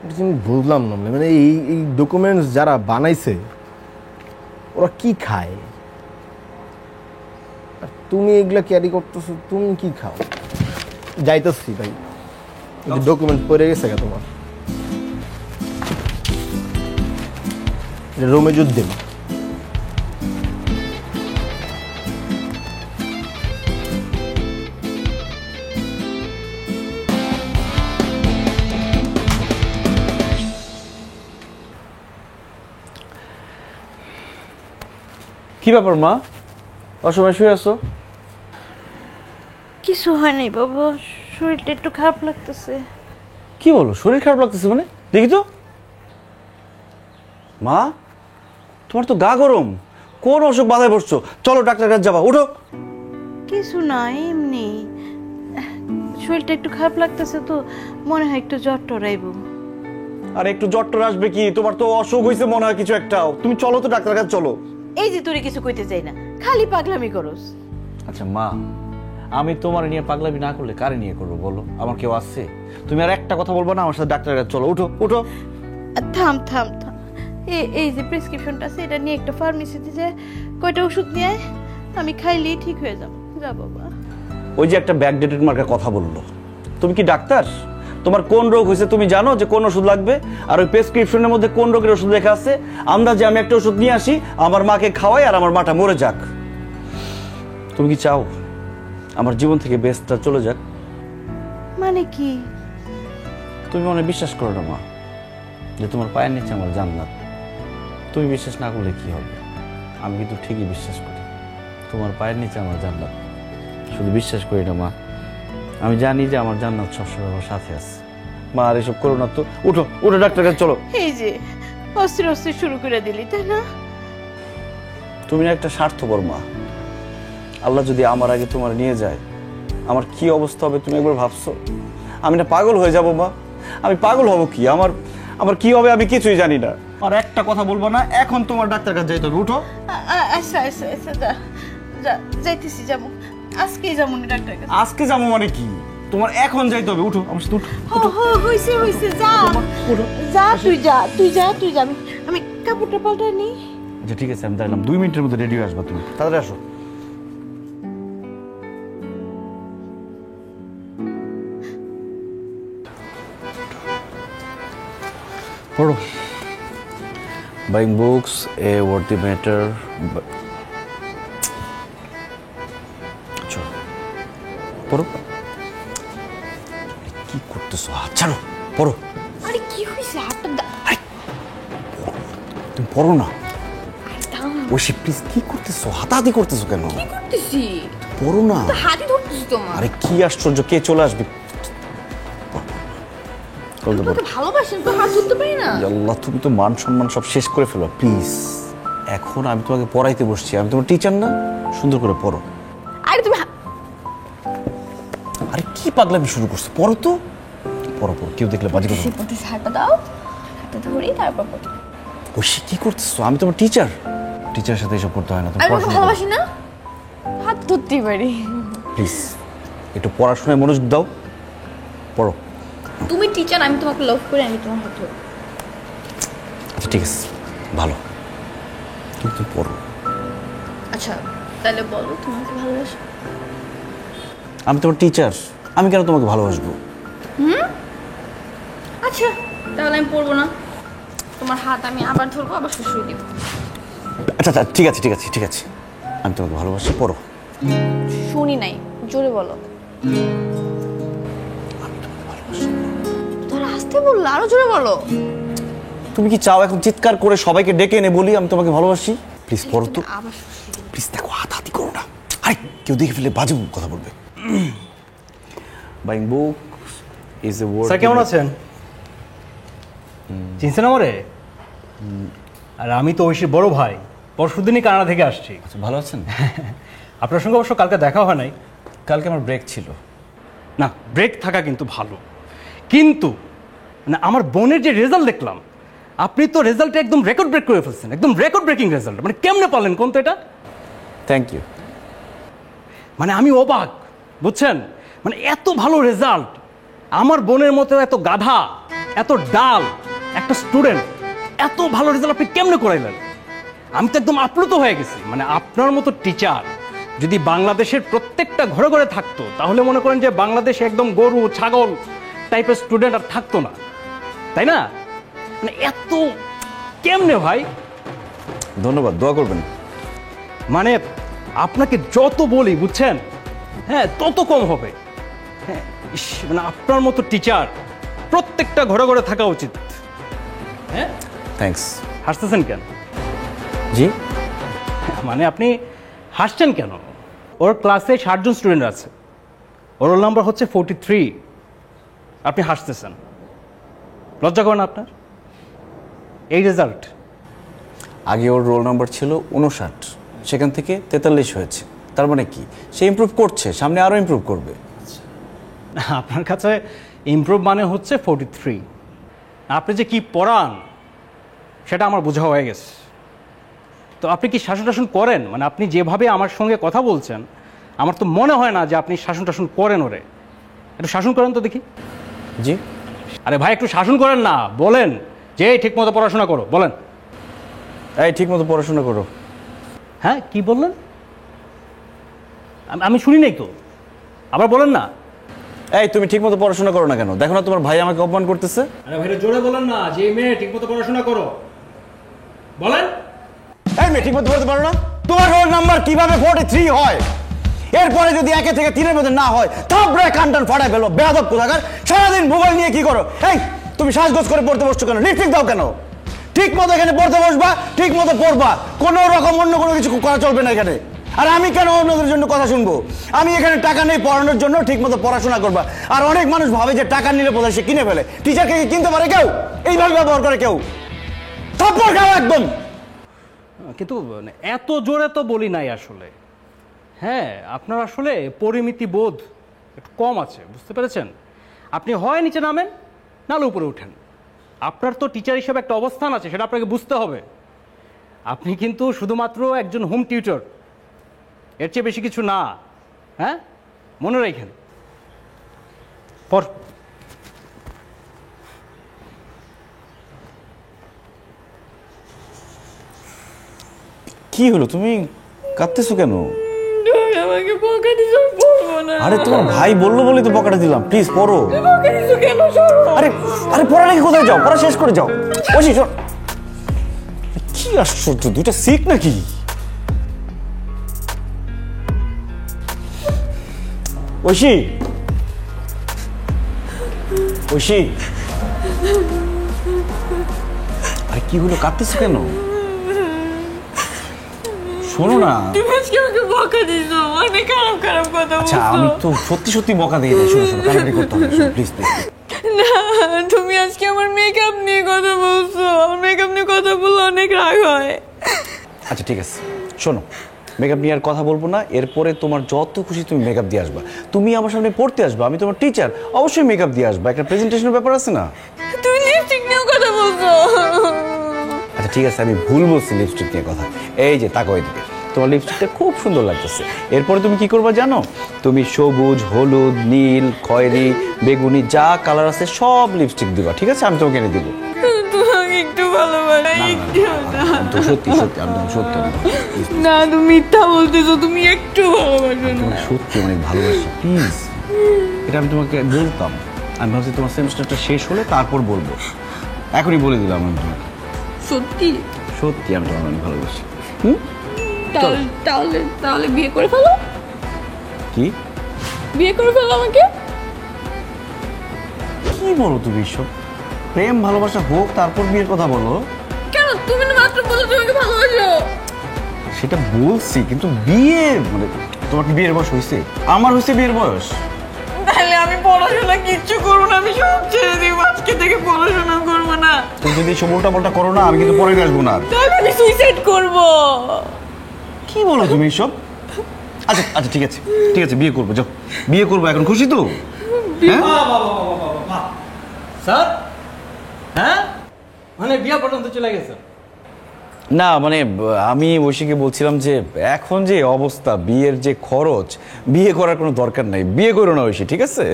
এটা আমি বুঝলাম না, মানে এই ডকুমেন্টস যারা বানাইছে ওরা কি খায়? আর তুমি এগুলা ক্যারি করতেছো, তুমি কি খাও? যাইতেছি ভাই, ডকুমেন্ট পড়ে গেছে গা তোমার। রমিজউদ্দিন, কি ব্যাপার মা, অসময় শুয়ে আছো? কিছু হয় নাই বাবা, শরীরটা একটু খারাপ লাগতেছে। কি বলো, শরীর খারাপ লাগতেছে মানে? দেখি তো। মা, তোমার তো গা গরম, কোন অসুখ বাধায় পড়ছো? চলো ডাক্তারের কাছে যাবা, উঠো। কিছু না, এমনি শরীরটা একটু খারাপ লাগতেছে তো, মনে হয় একটু জ্বর টরাইব। আর একটু জ্বর টর আসবে কি, তোমার তো অসুখ হয়েছে মনে হয় কিছু একটা। তুমি চলো তো ডাক্তারের কাছে, চলো। এই যে তোরে কিছু কইতে চাই না, খালি পাগলামি করস। আচ্ছা মা, আমি তোমার নিয়ে পাগলামি না করলে কারে নিয়ে করবো বলো? আমার কেউ আছে? তুমি আর একটা কথা বলবো না, আমার সাথে ডাক্তারের কাছে চলো, উঠো উঠো। থাম থাম থাম, এই যে প্রেসক্রিপশনটা আছে, এটা নিয়ে একটা ফার্মেসিতে যে কয়টা ওষুধ নিয়ে আয়, আমি খাইলেই ঠিক হয়ে যাব। যা বাবা। ওই যে একটা ব্যাকডেটেড মার্কা কথা বললো, তুমি কি ডাক্তার? তোমার কোন রোগ হয়েছে তুমি জানো যে কোন ওষুধ লাগবে? আর ওই প্রেসক্রিপশনের মধ্যে কোন রোগের ওষুধ লেখা আছে? আন্দাজে আমি একটা ওষুধ নিয়ে আসি, আমার মাকে খাওয়াই আর আমার মাটা মরে যাক। তুমি কি চাও আমার জীবন থেকে বেস্টটা চলে যাক? মানে কি? তুমি মনে বিশ্বাস করো না মা যে তোমার পায়ের নিচে আমার জান্নাত। তুমি বিশ্বাস না করলে কি হবে, আমি কিন্তু ঠিকই বিশ্বাস করি তোমার পায়ের নিচে আমার জান্নাত। শুধু বিশ্বাস করি না মা, আমি জানি যে আমার জান্নাত সবসময় আমার সাথে আছে। মা আর এসব করো না তো, উঠো উঠো ডাক্তারের কাছে চলো। এই যে অস্থির অস্থির শুরু করে দিলি, তাই না? তুমি না একটা স্বার্থপর মা। আল্লাহ যদি আমার আগে তোমার নিয়ে যায়, আমার কি অবস্থা হবে তুমি একবার ভাবছো? আমি না পাগল হয়ে যাব মা। আমি পাগল হব কি, আমার কি হবে আমি কিছুই জানি না। আর একটা কথা বলবো না, এখন তোমার ডাক্তার কাছে যাইতে হবে, উঠো। আচ্ছা আচ্ছা আচ্ছা, যা যা, যাইতেছি, যাবো আজকেই যাবো না ডাক্তার কাছে। আজকে যাবো মানে কি, তোমার এখন যাইতে হবে, উঠো আমার সাথে উঠো। হইছে হইছে, যা যা, তুই যা তুই যা তুই যা, আমি কাপড়টা পাল্টাই নিই। আচ্ছা ঠিক আছে, আমি দাঁড়ালাম, 2 মিনিটের মধ্যে রেডি হয়ে আসবা, তুমি তাড়াতাড়ি আসো। পড়ো। Buying books, a worthy matter. চলো পড়ো। কি করতেছো? হাত ছাড়ো, পড়ো। আরে কি হয়েছে? হাতটা তুমি পড়ো না। দাও ঐশী প্লিজ কি করতেছো, হাতাহাতি করতেছো কেন? করতেছি পড়ো না। হাতি ধরতেছি তোমার। আরে কি আশ্চর্য, কে চলে আসবে? বলতে পারো। ভালোবাসেন তো হাত ধরতে পারি না। আল্লাহ, তুমি তো মান সম্মান সব শেষ করে ফেলো প্লিজ। এখন আমি তোমাকে পড়াইতে বসছি, আমি তোমার টিচার না? সুন্দর করে পড়ো। আরে তুমি আরে কি পাগলামি শুরু করছো, পড়ো তো, পড়ো পড়ো, কেউ দেখলে বাজি করো। পড়তেছি, হাতটা দাও, হাতটা ধরি তারপর পড়ো। ঐশী কি করতেছো? আমি তোমার টিচার, টিচারের সাথে এসব করতে হয় না। তুমি আমি তোমাকে পড়াশোনা ভালোবাসি না, হাত ধরতেই পারি। প্লিজ একটু পড়াশোনায় মনোযোগ দাও, পড়ো। তুমি টিচার, আমি তোমাকে লাভ করি, আমি তোমার হাত ধরি। আচ্ছা ঠিক আছে, ভালো, কিন্তু পড়ো। আচ্ছা তাহলে বলো তোমাকে ভালোবাসি। আমি তোমার টিচার, আমি কেন তোমাকে ভালোবাসবো? আচ্ছা তাহলে আমি পড়বো না, তোমার হাত আমি আবার ধরবো, আবার শুশুই দিব। আচ্ছা আচ্ছা ঠিক আছে ঠিক আছে ঠিক আছে, আমি তোমাকে ভালোবাসি, পড়ো। শুনি নাই, জোরে বলো। তোর আসতে বললো, আরো জোরে বলো। তুমি কি চাও এখন চিৎকার করে সবাইকে ডেকে এনে বলি আমি তোমাকে ভালোবাসি? প্লিজ পড়ো তো, আবার শুশুই দিব। প্লিজ। দেখো হাতাহাতি করো না, আরে কেউ দেখে ফেলে বাজে কথা বলবে। Buying book is a word. Sir কেমন আছেন? চিনছেন আমারে? আর আমি তো ঐশীর বড় ভাই, পরশুদিনই কানাডা থেকে আসছি। ভালো আছেন? আপনার সঙ্গে অবশ্য কালকে দেখা হয় নাই। কালকে আমার ব্রেক ছিল। না, ব্রেক থাকা কিন্তু ভালো, কিন্তু মানে আমার বোনের যে রেজাল্ট দেখলাম, আপনি তো রেজাল্টে একদম রেকর্ড ব্রেক করে ফেলছেন, একদম রেকর্ড ব্রেকিং রেজাল্ট। মানে কেমনে পারলেন কোন তো এটা? Thank you. মানে আমি অবাক, বুঝছেন? মানে এত ভালো রেজাল্ট, আমার বোনের মতো এত গাধা, এত ডাল একটা স্টুডেন্ট এত ভালো রেজাল্ট আপনি কেমনে করাইলেন? আমি তো একদম আপ্লুত হয়ে গেছি। মানে আপনার মতো টিচার যদি বাংলাদেশের প্রত্যেকটা ঘরে ঘরে থাকতো, তাহলে মনে করেন যে বাংলাদেশে একদম গরু ছাগল টাইপের স্টুডেন্ট আর থাকতো না, তাই না? মানে এত কেমনে ভাই? ধন্যবাদ, দোয়া করবেন। মানে আপনাকে যত বলি, বুঝছেন, হ্যাঁ, তত কম হবে। হ্যাঁ, ইস, মানে আপনার মতো টিচার প্রত্যেকটা ঘরে ঘরে থাকা উচিত। হ্যাঁ, থ্যাঙ্কস। হাসতেছেন কেন? জি, মানে আপনি হাসছেন কেন? ওর ক্লাসে 60 জন স্টুডেন্ট আছে, ওর রোল নাম্বার হচ্ছে 43, আপনি হাসতেছেন, লজ্জা করে না আপনার? এই রেজাল্ট। আগে ওর রোল নাম্বার ছিল 59, সেখান থেকে 43 হয়েছে। তার মানে কি, সে ইমপ্রুভ করছে, সামনে আরও ইমপ্রুভ করবে। আপনার কাছে ইমপ্রুভ মানে হচ্ছে 43। আপনি যে কি পড়ান সেটা আমার বোঝা হয়ে গেছে। তো আপনি কি শাসন টাসন করেন? মানে আপনি যেভাবে আমার সঙ্গে কথা বলছেন, আমার তো মনে হয় না যে আপনি শাসন টাসন করেন। ওরে একটু শাসন করেন তো দেখি। জি, আরে ভাই একটু শাসন করেন না, বলেন যে ঠিক মতো পড়াশোনা করো, বলেন। এই ঠিক মতো পড়াশোনা করো। হ্যাঁ, কি বললেন? আমি শুনি নাই তো, আবার বলেন না। এই তুমি ঠিক মতো পড়াশোনা করো না কেন? দেখো না তোমার ভাই আমাকে অপমান করতেছে। আরে ভাই জোরে বলেন না যে মেয়ে ঠিক মতো পড়াশোনা করো, বলেন। এই মেয়ে ঠিক মতো পড়তে পারো না? তোমার রোল নাম্বার কিভাবে 43 হয়? এরপরে যদি 1 থেকে 3 মধ্যে না হয়, থাপড়ায় কানটান ফাটায় ফেলো, বেয়াদব কোথাকার। সারাদিন মোবাইল নিয়ে কি করো? এই তুমি সাজগোজ করে পড়তে বসছো কেন? লিপস্টিক দাও কেন? ঠিক মতো এখানে পড়তে বসবা, ঠিক মতো পড়বা, কোনো রকম অন্য কোনো কিছু করা চলবে না এখানে। আর আমি কেন অন্যদের জন্য কথা শুনবো? আমি এখানে টাকা নেই পড়ানোর জন্য, ঠিক মতো পড়াশোনা করবা। আর অনেক মানুষ ভাবে যে টাকা নিলে বোধহয় সে কিনে ফেলে। টিচারকে কি কিনতে পারে কেউ? এইভাবে ব্যবহার করে কেউ? থাপ্পড় খাও একদম। কিন্তু এত জোরে তো বলি নাই আসলে। হ্যাঁ, আপনার আসলে পরিমিতি বোধ একটু কম আছে, বুঝতে পেরেছেন? আপনি হয় নিচে নামেন, নাহলে উপরে উঠেন। আপনার তো টিচার হিসেবে একটা অবস্থান আছে, সেটা আপনাকে বুঝতে হবে। আপনি কিন্তু শুধুমাত্র একজন হোম টিউটর, এর চেয়ে বেশি কিছু না। হ্যাঁ, মনে রাখেন। পর কি হলো, তুমি কাঁদতেছো কেন? আমাকে বকা দিছো, পড়বো না। আরে তোমার ভাই বললো বলেই তো পকেটে দিলাম, প্লিজ পড়ো। বকা দিছো কেন? সরো। আরে আরে পড়া নাকি, কোথায় যাও? পড়া শেষ করে যাও। বসি শোন, কি আশ্চর্য, দুইটা সিক নাকি? ঐশী, ঐশী, আরে কি হলো, কাঁদতেছো কেন? শোনো না। তুমি আজকে আমাকে বকা দিছো, অনেক খারাপ খারাপ কথা আচ্ছা বলছো। আমি তো সত্যি সত্যি বকা দিয়ে দিই। শোনো শোনো, কান্নাকাটি করতে হবে, প্লিজ প্লিজ। না, তুমি আজকে আমার মেকআপ নিয়ে কথা বলছো। আমার মেকআপ নিয়ে কথা বললে অনেক রাগ হয়। আচ্ছা ঠিক আছে, শোনো, মেকআপ নিয়ে আর কথা বলবো না। এরপরে তোমার যত খুশি তুমি মেকআপ দিয়ে আসবা। তুমি আমার সামনে পড়তে আসবা, আমি তোমার টিচার, অবশ্যই মেকআপ দিয়ে আসবা। একটা প্রেজেন্টেশনের ব্যাপার আছে না? তুমি লিপস্টিক নিয়েও কথা বলছো। আচ্ছা ঠিক আছে, আমি ভুল বলছি লিপস্টিক নিয়ে কথা। এই যে তাকাও এদিকে, তোমার লিপস্টিকটা খুব সুন্দর লাগতেছে। এরপরে তুমি কি করবা জানো? তুমি সবুজ, হলুদ, নীল, খয়েরি, বেগুনি যা কালার আছে সব লিপস্টিক দিবা, ঠিক আছে? আমি তোমাকে এনে দিব। তোমাকে একটু ভালোবাসি, একটু না। আমি তো সত্যি সত্যি, আমি তোমাকে সত্যি না, তুমি মিথ্যা বলতেছো, তুমি একটু ভালোবাসো না। তোমাকে সত্যি অনেক ভালোবাসি, প্লিজ। এটা আমি তোমাকে বলতাম, আমি ভাবছি তোমার সেমিস্টারটা শেষ হলে তারপর বলবো। এখনই বলে দিলাম আমি তোমাকে, সত্যি? সত্যি আমি তোমাকে অনেক ভালোবাসি। তাহলে তাহলে তাহলে বিয়ে করে ফেলো। কি বিয়ে করে ফেলো আমাকে। কি বলো তুমি এসব? প্রেম ভালোবাসা হোক তারপর বিয়ের কথা বলো। কেন? তুমি না মাত্র বলে তোমাকে ভালোবাসো। সেটা বলছি, কিন্তু বিয়ে মানে তোমার কি বিয়ের বয়স হয়েছে? আমার হয়েছে বিয়ের বয়স। তাহলে আমি পড়াশোনা কিচ্ছু করবো না, আমি সব ছেড়ে দিব। আজকে থেকে পড়াশোনা করবো না। তুমি যদি এসব উল্টা পাল্টা করো না, আমি কিন্তু পরে আসবো না। তাহলে আমি সুইসাইড করবো। কি বলো তুমি এসব? আচ্ছা আচ্ছা ঠিক আছে, ঠিক আছে, বিয়ে করবো, যাও বিয়ে করবো। এখন খুশি তো? হ্যাঁ স্যার, হ্যাঁ মানে বিয়া পর্যন্ত চলে গেছে? না মানে আমি ঐশীকে বলছিলাম যে এখন যে অবস্থা, বিয়ের যে খরচ, বিয়ে করার কোনো দরকার নাই। বিয়ে করো না ঐশী, ঠিক আছে?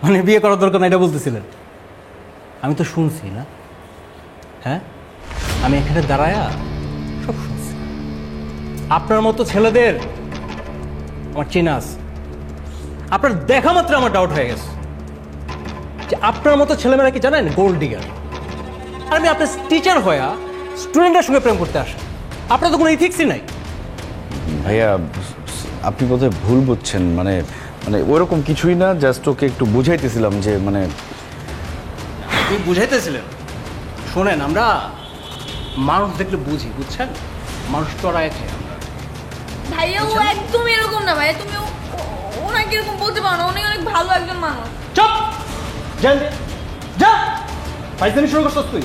মানে বিয়ে করার দরকার না এটা বলতেছিলেন? আমি তো শুনছি না, হ্যাঁ আমি এখানে দাঁড়ায়া সব শুনছি। আপনার মতো ছেলেদের আমার চেনা আছে। আপনার দেখা মাত্র আমার ডাউট হয়ে গেছে যে আপনার মতো ছেলেমেয়েরা কি জানেন গোল্ড ডিগার। আর আমি আপনার টিচার হইয়া স্টুডেন্টের সঙ্গে প্রেম করতে আসেন, আপনার তো কোনো ইথিক্সই নাই। ভাইয়া আপনি বোধহয় ভুল বুঝছেন। মানে মানে ওরকম কিছুই না, জাস্ট ওকে একটু বুঝাইতেছিলাম যে মানে। আপনি বুঝাইতেছিলেন? শোনেন, আমরা মানুষ দেখলে বুঝি, বুঝছেন? মানুষ চড়ায় খায় আমরা। ভাইয়া ও একদম এরকম না ভাইয়া। তুমি ওনাকে এরকম বলতে পারো না, উনি অনেক ভালো একজন মানুষ। চুপ! যান দে, যা! ফাইজলামি শুরু করছিস তুই?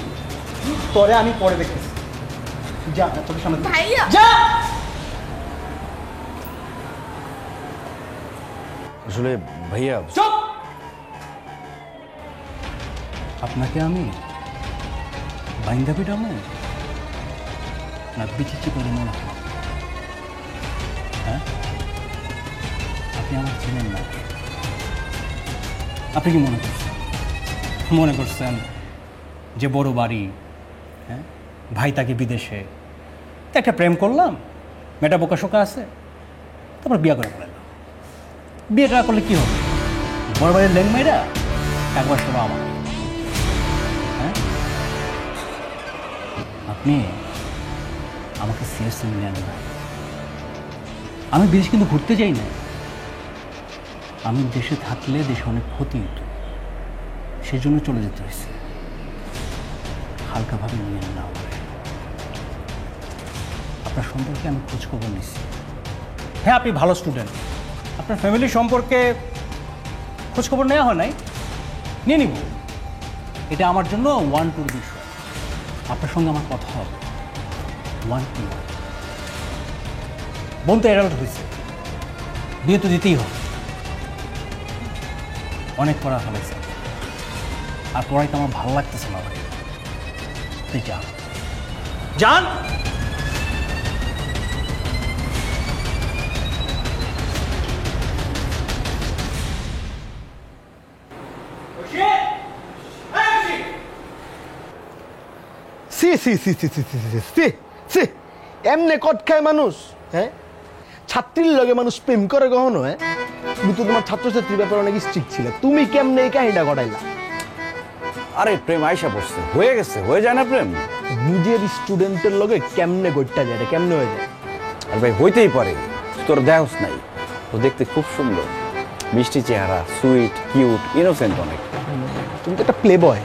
তোরে আমি পরে দেখতেছি। যা, তোর সামনে থেকে। ভাইয়া যা! আসলে ভাইয়া চুপ! আপনাকে আমি বাইন্দা পিটামো না বিচিচি করে মনে হয়? হ্যাঁ, আপনি আমার ছিলেন না। আপনি কি মনে করছেন? মনে করছেন যে বড় বাড়ি, হ্যাঁ, ভাই তাকে বিদেশে, তা একটা প্রেম করলাম, মেয়েটা বোকা শোকা আছে, তারপর বিয়ে করে ফেলাম। বিয়েটা করলে কি হবে? বড় বাড়ির ল্যাংমাইরা একবার শোনো আমার। হ্যাঁ, আপনি আমাকে সিরিয়াসলি নেন না। আমি বিদেশ কিন্তু ঘুরতে যাই না। আমি দেশে থাকলে দেশে অনেক ক্ষতি হতো, সেজন্য চলে যেতে হয়েছে। হালকাভাবে নিয়েন না আমাকে। আপনার সম্পর্কে আমি খোঁজখবর নিচ্ছি। হ্যাঁ, আপনি ভালো স্টুডেন্ট, আপনার ফ্যামিলি সম্পর্কে খোঁজখবর নেওয়া হয় নাই, নিয়ে নিব। এটা আমার জন্য 1-2 বিষয়। আপনার সঙ্গে আমার কথা হবে 1-2। বোন তো অ্যাডাল্ট হয়েছে, বিয়ে তো দিতেই হবে। অনেক পড়া ফেলেছে, আর পড়াইতে আমার ভালো লাগতেছে না ভাই। তুই যান, যান। সি সি সি সি সি সি সি সি সি এমনে কট খায় মানুষ, হ্যাঁ? ছাত্রীর লগে মানুষ প্রেম করে কখনো? হ্যাঁ, তুমি তো তোমার ছাত্রছাত্রীর ব্যাপারে অনেক স্ট্রিক্ট ছিল, তুমি কেমনে এই কাহিনীটা ঘটাইলা? আরে প্রেম আইসা পড়ছে, হয়ে গেছে, হয়ে যায় না প্রেম? নিজের স্টুডেন্টের লগে কেমনে গড়টা যায়, এটা কেমনে হয়ে যায়? আর ভাই হইতেই পারে, তোর দেহস নাই, তো দেখতে খুব সুন্দর, মিষ্টি চেহারা, সুইট, কিউট, ইনোসেন্ট অনেক। তুমি তো একটা প্লে বয়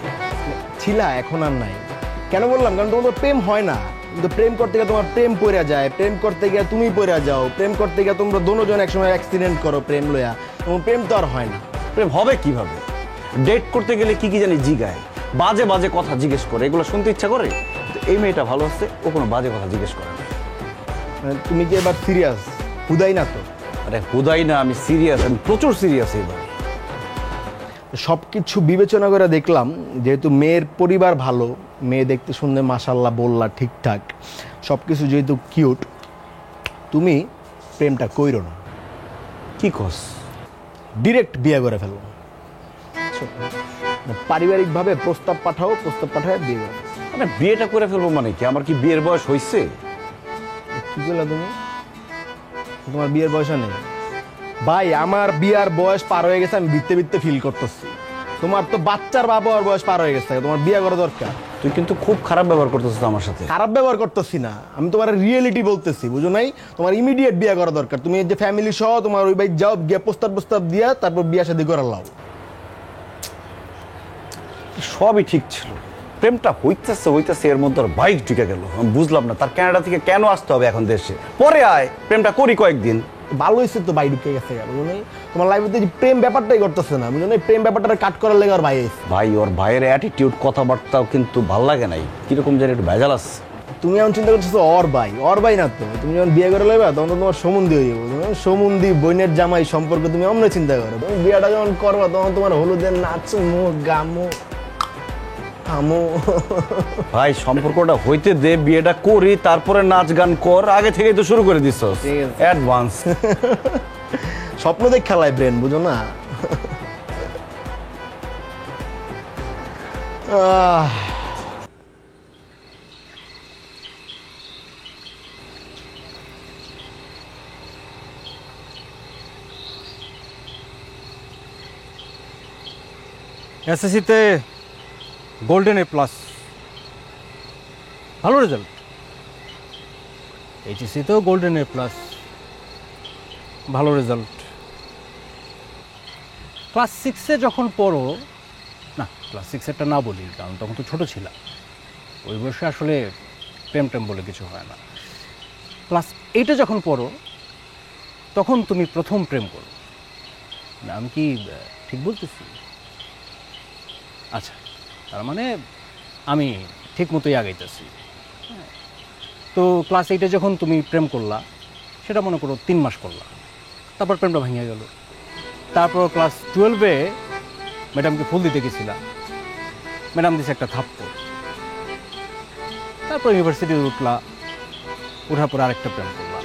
ছিলা, এখন আর নাই। কেন বললাম? কারণ তোমার তো প্রেম হয় না। কিন্তু প্রেম করতে গিয়ে তোমার প্রেম পড়ে যায়, প্রেম করতে গিয়ে তুমি পড়ে যাও, প্রেম করতে গিয়ে তোমরা দুজন একসময় অ্যাক্সিডেন্ট করো প্রেম লইয়া, তোমার প্রেম তো আর হয় না। প্রেম হবে কিভাবে? ডেট করতে গেলে কি কি জানি জিগায়, বাজে বাজে কথা জিজ্ঞেস করে, এগুলো শুনতে ইচ্ছা করে। কিন্তু এই মেয়েটা ভালো আছে, ও কোনো বাজে কথা জিজ্ঞেস করে না। মানে তুমি কি এবার সিরিয়াস? হুদাই না তো? আরে হুদাই না, আমি সিরিয়াস, আমি প্রচুর সিরিয়াস এবার। সব কিছু বিবেচনা করে দেখলাম যেহেতু মেয়ের পরিবার ভালো, মেয়ে দেখতে শুনতে মাশাল্লাহ বললা ঠিকঠাক, সব কিছু যেহেতু কিউট, তুমি প্রেমটা কইরো না, কি কস? ডিরেক্ট বিয়ে করে ফেলো। পারিবারিকভাবে প্রস্তাব পাঠাও, প্রস্তাব পাঠায় বিয়ে করো। মানে বিয়েটা করে ফেলবো মানে কি? আমার কি বিয়ের বয়স হয়েছে? কি করলা তুমি? তোমার বিয়ের বয়স নেই ভাই, আমার বিয়ার বয়স পার হয়ে গেছে, আমি বিত্তে বিত্তে ফিল করতেছি। তোমার তো বাচ্চার বাবার বয়স পার হয়ে গেছে, তোমার বিয়ে করা দরকার। তুই কিন্তু খুব খারাপ ব্যবহার করতেছিস আমার সাথে। খারাপ ব্যবহার করতেছি না, আমি তোমার রিয়েলিটি বলতেছি, বুঝো নাই? তোমার ইমিডিয়েট বিয়ে করা দরকার। তুমি যে ফ্যামিলি সহ তোমার ওই বাইক যাও, গিয়ে প্রস্তাব দিয়া তারপর বিয়ে শাদী করে লাও। সবই ঠিক ছিল, প্রেমটা হইতেছে এর মধ্যে আর বাইক ঢুকে গেল। আমি বুঝলাম না তার কানাডা থেকে কেন আসতে হবে এখন দেশে। পরে আয়, প্রেমটা করি কয়েকদিন। ভালো হয়েছে তো ভাই ঢুকে গেছে, বুঝো নাই? তোমার লাইফে প্রেম ব্যাপারটাই করতেছে না, বুঝো নাই? প্রেম ব্যাপারটা কাট করার লেগে আর ভাই এসে। ভাই ওর ভাইয়ের অ্যাটিটিউড কথাবার্তাও কিন্তু ভাল লাগে নাই, কিরকম যেন একটু ভেজাল আছে। তুমি এমন চিন্তা করছো ওর ভাই না তো। তুমি যখন বিয়ে করে লেবা তখন তো তোমার সমুন্দি হয়ে যাবো। সমুন্দি বোনের জামাই সম্পর্কে তুমি অন্য চিন্তা করো। তুমি বিয়েটা যখন করবা তখন তোমার হলুদের নাচ মো গামো আমো। ভাই সম্পর্কটা হইতে দে, বিয়েটা করি, তারপরে নাচ গান কর। আগে থেকেই তো শুরু করে দিচ্ছ অ্যাডভান্স। স্বপ্ন দেখ খেলায় ব্রেন, বুঝো না? এসএসসিতে গোল্ডেন এ প্লাস, ভালো রেজাল্ট। এইচএসসিতেও গোল্ডেন এ প্লাস, ভালো রেজাল্ট। ক্লাস 6-এ যখন পড়ো, না ক্লাস 6-এরটা না বলি, কারণ তখন তো ছোটো ছিলাম, ওই বয়সে আসলে প্রেম টেম বলে কিছু হয় না। ক্লাস 8-এ যখন পড়ো তখন তুমি প্রথম প্রেম করো না, আমি কি ঠিক বলতেছি? আচ্ছা, তার মানে আমি ঠিক মতোই আগাইতেছি। তো ক্লাস 8-এ যখন তুমি প্রেম করলা, সেটা মনে করো 3 মাস করলা, তারপর প্রেমটা ভেঙে গেল। তারপর ক্লাস 12-এ ম্যাডামকে ফুল দিতে গেছিলাম, ম্যাডাম দিছে একটা থাপ্পড়। তারপর ইউনিভার্সিটিতে উঠলা, ওঠার পর আরেকটা প্রেম করলাম,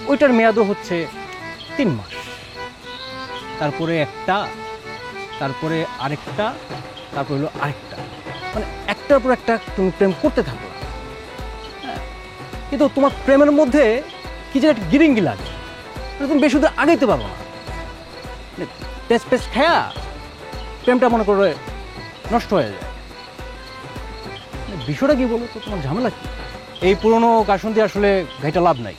ওইটার মেয়াদও হচ্ছে 3 মাস। তারপরে একটা, তারপরে আরেকটা, তারপর হলো আরেকটা, মানে একটার পর একটা তুমি প্রেম করতে থাকো। হ্যাঁ, কিন্তু তোমার প্রেমের মধ্যে কি যেন একটা গিরিঙ্গি লাগে, তুমি বেশি দূর আগাইতে পারো না। পেস পেস খায়া প্রেমটা মনে করো নষ্ট হয়ে যায়। বিষয়টা কি বলো তো, তোমার ঝামেলা কি? এই পুরনো কাশন দিয়ে আসলে ঘাইটা লাভ নাই।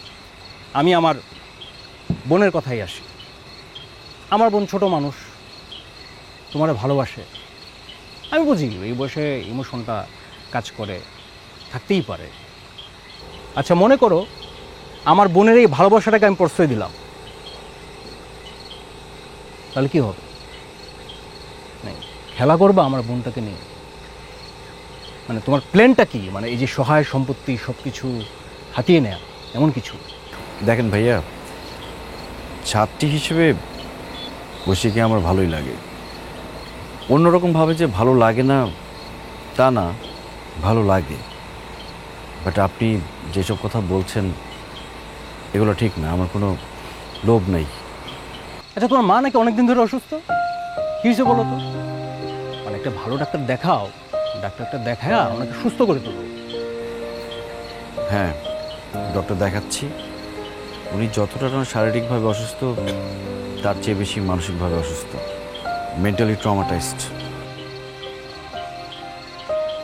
আমি আমার বোনের কথাই আসি। আমার বোন ছোট মানুষ, তোমারে ভালোবাসে, আমি বুঝি এই বয়সে ইমোশনটা কাজ করে, থাকতেই পারে। আচ্ছা মনে করো আমার বোনের এই ভালোবাসাটাকে আমি প্রশ্রয় দিলাম, তাহলে কি হবে? খেলা করবা আমার বোনটাকে নিয়ে? মানে তোমার প্ল্যানটা কি? মানে এই যে সহায় সম্পত্তি সব কিছু হাতিয়ে নেয়া, এমন কিছু? দেখেন ভাইয়া, ছাত্রী হিসেবে বসে আমার ভালোই লাগে। অন্যরকমভাবে যে ভালো লাগে না তা না, ভালো লাগে। বাট আপনি যেসব কথা বলছেন এগুলো ঠিক না, আমার কোনো লোভ নেই। আচ্ছা তোমার মা নাকি অনেকদিন ধরে অসুস্থ, কী হয়েছে বলো তো? মানে একটা ভালো ডাক্তার দেখাও, ডাক্তারটা দেখায় ওনাকে সুস্থ করে তোলো। হ্যাঁ, ডক্টর দেখাচ্ছি। উনি যতটা না শারীরিকভাবে অসুস্থ, তার চেয়ে বেশি মানসিকভাবে অসুস্থ, মেন্টালি ট্রমাটাইজড।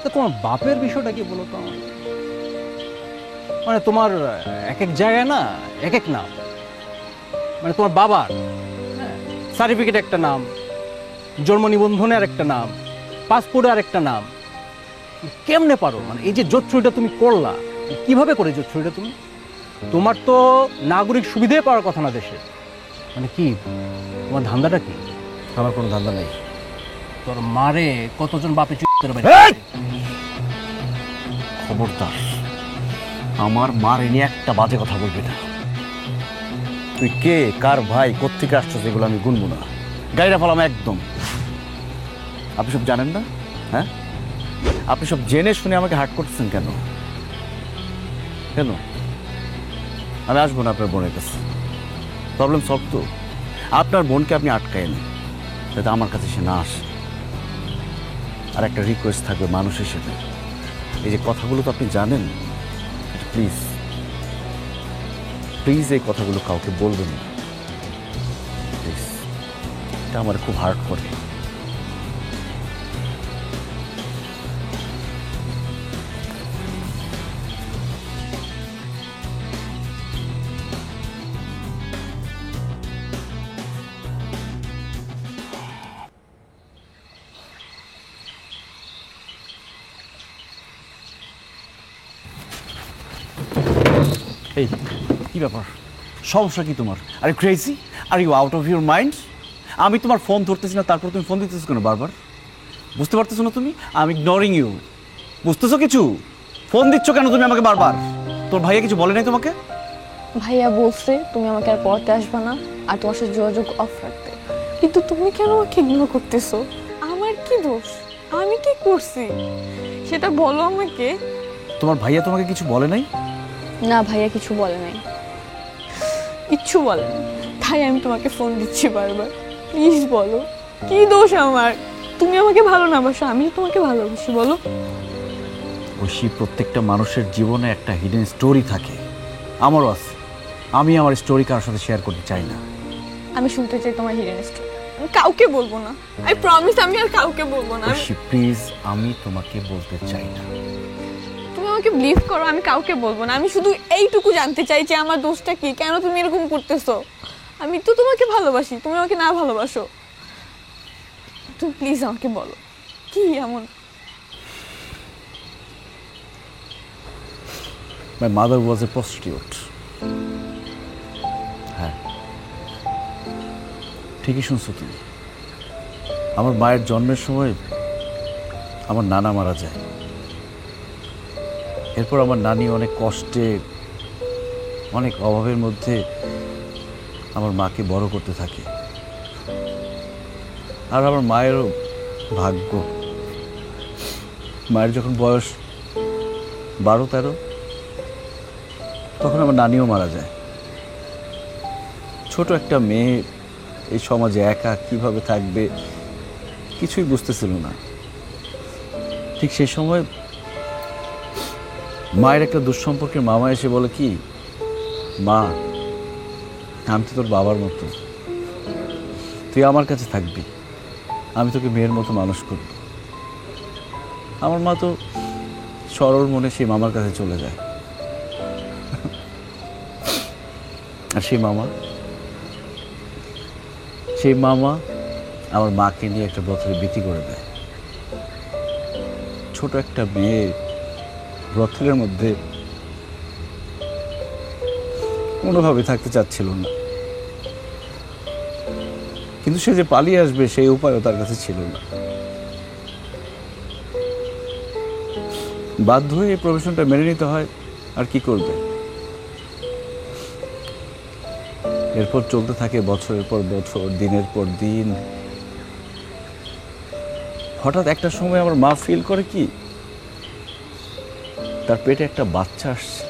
তা তোমার বাপের বিষয়টা কি বলো তো আমার? মানে তোমার এক এক জায়গায় না এক এক নাম। মানে তোমার বাবার সার্টিফিকেট একটা নাম, জন্ম নিবন্ধনে আর একটা নাম, পাসপোর্টে আর একটা নাম। কেমনে পারো? মানে এই যে জোচ্চুরিটা তুমি করলা, কিভাবে করে যাচ্ছ এটা তুমি? তোমার তো নাগরিক সুবিধে পাওয়ার কথা না দেশে। মানে কি তোমার ধান্দাটা কি? আমার কোনো ধান্দা নেই। তোর মারে কতজন বাপে চুপ করে বেড়ে খবরদার আমার মার এ নিয়ে একটা বাজে কথা বলবি না। তুই কে, কার ভাই, কোত্থেকে আসছো সেগুলো আমি গুনবো না। গাড়িটা ফেলাম একদম। আপনি সব জানেন না? হ্যাঁ, আপনি সব জেনে শুনে আমাকে হার্ট করতেছেন কেন? কেন? আমি আসবো না আপনার বোনের কাছে। প্রবলেম সলভ তো। আপনার বোনকে আপনি আটকায় নেন যাতে আমার কাছে সে না আসে। আর একটা রিকোয়েস্ট থাকবে মানুষ হিসেবে, এই যে কথাগুলো তো আপনি জানেন, প্লিজ প্লিজ এই কথাগুলো কাউকে বলবেন না প্লিজ। এটা আমার খুব হার্ট করে। এই কি ব্যাপার, সমস্যা কি তোমার? Are you crazy? Are you out of your mind? আমি তোমার ফোন ধরতেছি না, তারপর তুমি ফোন দিতেছো কেন বারবার? বুঝতে পারতেছো না তুমি? I am ignoring you. বুঝতেছো কিছু? ফোন দিচ্ছ কেন তুমি আমাকে বারবার? তোর ভাইয়া কিছু বলে নাই তোমাকে? ভাইয়া বলছে তুমি আমাকে আর পড়তে আসবে না আর তোমার সাথে যোগাযোগ অফ রাখতে, কিন্তু তুমি কেন আমাকে ইগনোর করতেছো? আমার কি দোষ? আমি কি করছি সেটা বলো আমাকে। তোমার ভাইয়া তোমাকে কিছু বলে নাই? না, ভাইয়া কিছু বলে নাই, কিচ্ছু বলে না। তাই আমি তোমাকে ফোন দিচ্ছি বারবার। প্লিজ বলো কি দোষ আমার? তুমি আমাকে ভালো না বাসো, আমি তোমাকে ভালোবাসি, বলো। ঐশী, প্রত্যেকটা মানুষের জীবনে একটা হিডেন স্টোরি থাকে। আমারও আছে। আমি আমার স্টোরি কারোর সাথে শেয়ার করতে চাই না। আমি শুনতে চাই তোমার হিডেন স্টোরি। আমি কাউকে বলবো না, আই প্রমিস। আমি আর কাউকে বলবো না। ঐশী প্লিজ, আমি তোমাকে বলতে চাই না। তুমি আমাকে বিলিভ করো, আমি কাউকে বলবো না। আমি শুধু এইটুকু জানতে চাই যে আমার দোষটা কি, কেন তুমি এরকম করতেছো। আমি তো তোমাকে ভালোবাসি, তুমি আমাকে না ভালোবাসো। তুমি প্লিজ আমাকে বলো কি এমন। My mother was a prostitute. হ্যাঁ, ঠিকই শুনছো তুমি। আমার মায়ের জন্মের সময় আমার নানা মারা যায়। এরপর আমার নানি অনেক কষ্টে, অনেক অভাবের মধ্যে আমার মাকে বড় করতে থাকে। আর আমার মায়েরও ভাগ্য, মায়ের যখন বয়স 12-13 তখন আমার নানিও মারা যায়। ছোট একটা মেয়ে এই সমাজে একা কিভাবে থাকবে কিছুই বুঝতেছিল না। ঠিক সেই সময় মায়ের একটা দুঃসম্পর্কের মামা এসে বলে কি, মা আমি তো তোর বাবার মতো, তুই আমার কাছে থাকবি, আমি তোকে মেয়ের মতো মানুষ করব। আমার মা তো সরল মনে সেই মামার কাছে চলে যায়। আর সেই মামা আমার মাকে নিয়ে একটা ব্রথের বৃত্তি করে দেয়। ছোট একটা মেয়ে ব্রথের মধ্যে কোনোভাবে থাকতে চাচ্ছিল না, কিন্তু সে যে পালিয়ে আসবে সেই উপায়ও তার কাছে ছিল না। বাধ্য হয়ে এই প্রফেশনটা মেনে নিতে হয়। আর কি করবে? এরপর চলতে থাকে বছরের পর বছর, দিনের পর দিন। হঠাৎ একটা সময় আমার মা ফিল করে কি, তার পেটে একটা বাচ্চা আসছে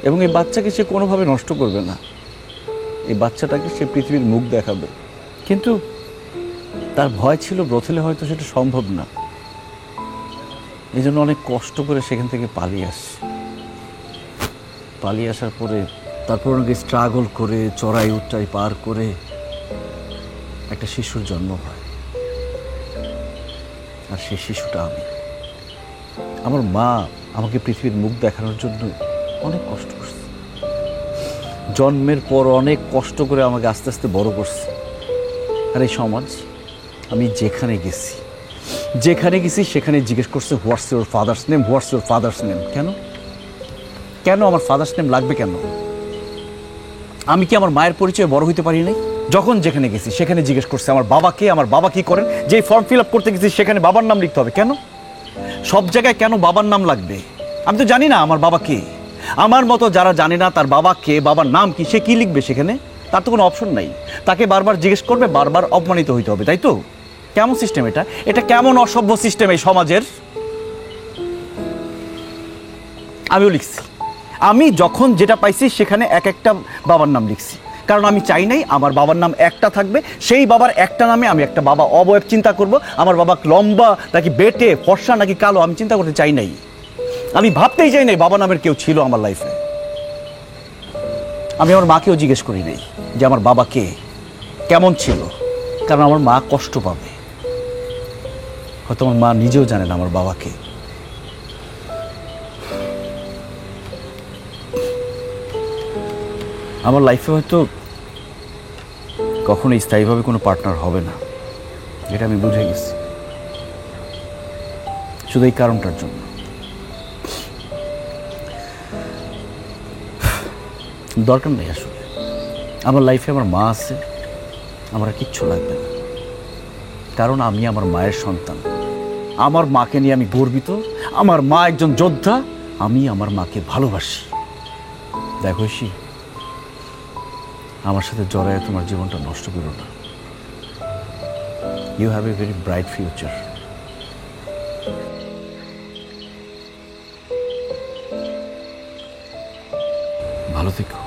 এবং এই বাচ্চাকে সে কোনোভাবে নষ্ট করবে না। এই বাচ্চাটাকে সে পৃথিবীর মুখ দেখাবে। কিন্তু তার ভয় ছিল ব্রথেলে হয়তো সেটা সম্ভব না। এই জন্য অনেক কষ্ট করে সেখান থেকে পালিয়ে আসছে। পালিয়ে আসার পরে তারপর অনেকে স্ট্রাগল করে চড়াই উচ্চাই পার করে একটা শিশুর জন্ম হয়। আর সেই শিশুটা আমি। আমার মা আমাকে পৃথিবীর মুখ দেখানোর জন্য অনেক কষ্ট করছে। জন্মের পর অনেক কষ্ট করে আমাকে আস্তে আস্তে বড় করছে। আর এই সমাজ, আমি যেখানে গেছি সেখানে জিজ্ঞেস করছে what's your father's name, what's your father's name. কেন? কেন আমার ফাদার্স নেম লাগবে কেন? আমি কি আমার মায়ের পরিচয়ে বড় হইতে পারি নাই? যখন যেখানে গেছি সেখানে জিজ্ঞেস করছে আমার বাবা কে, আমার বাবা কি করেন। যে ফর্ম ফিল আপ করতে গেছি সেখানে বাবার নাম লিখতে হবে কেন? সব জায়গায় কেন বাবার নাম লাগবে? আমি তো জানি না আমার বাবা কে। আমার মতো যারা জানে না তার বাবা কে, বাবার নাম কি, সে কি লিখবে সেখানে? তার তো কোনো অপশন নাই। তাকে বারবার জিজ্ঞেস করবে, বারবার অপমানিত হইতে হবে, তাই তো? কেমন সিস্টেম এটা? এটা কেমন অসভ্য সিস্টেম এই সমাজের? আমিও লিখছি। আমি যখন যেটা পাইছি সেখানে এক একটা বাবার নাম লিখছি, কারণ আমি চাই নাই আমার বাবার নাম একটা থাকবে, সেই বাবার একটা নামে আমি একটা বাবা অবয়ব চিন্তা করব। আমার বাবা লম্বা নাকি বেটে, ফর্সা নাকি কালো, আমি চিন্তা করতে চাই নাই। আমি ভাবতেই চাই নাই বাবা নামের কেউ ছিল আমার লাইফে। আমি আমার মাকেও জিজ্ঞেস করি নাই যে আমার বাবা কে, কেমন ছিল, কারণ আমার মা কষ্ট পাবে। হয়তো আমার মা নিজেও জানে না আমার বাবাকে। আমার লাইফে হয়তো কখনো স্থায়ীভাবে কোনো পার্টনার হবে না, এটা আমি বুঝে গেছি, শুধু এই কারণটার জন্য। দরকার নেই আসলে। আমার লাইফে আমার মা আছে, আমার আর কিচ্ছু লাগবে না, কারণ আমি আমার মায়ের সন্তান। আমার মাকে নিয়ে আমি গর্বিত। আমার মা একজন যোদ্ধা, আমি আমার মাকে ভালোবাসি। দেখো ঐশী, আমার সাথে জড়ায় তোমার জীবনটা নষ্ট করো না। You have a very bright future. ভালো থেকো।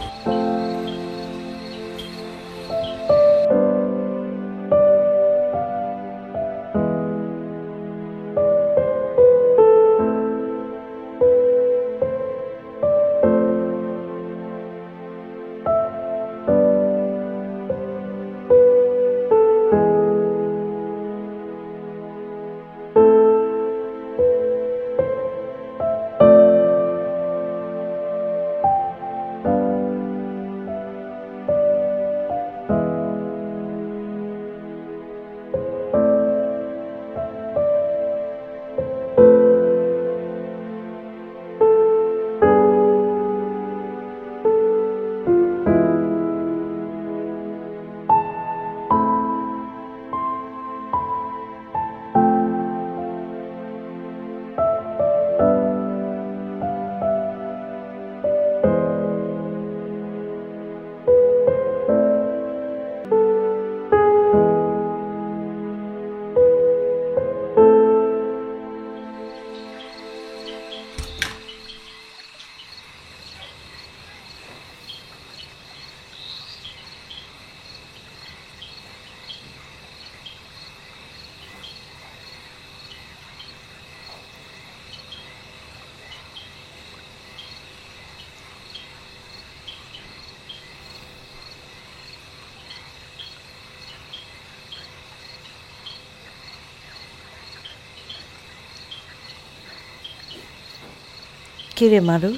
কিরে মারু,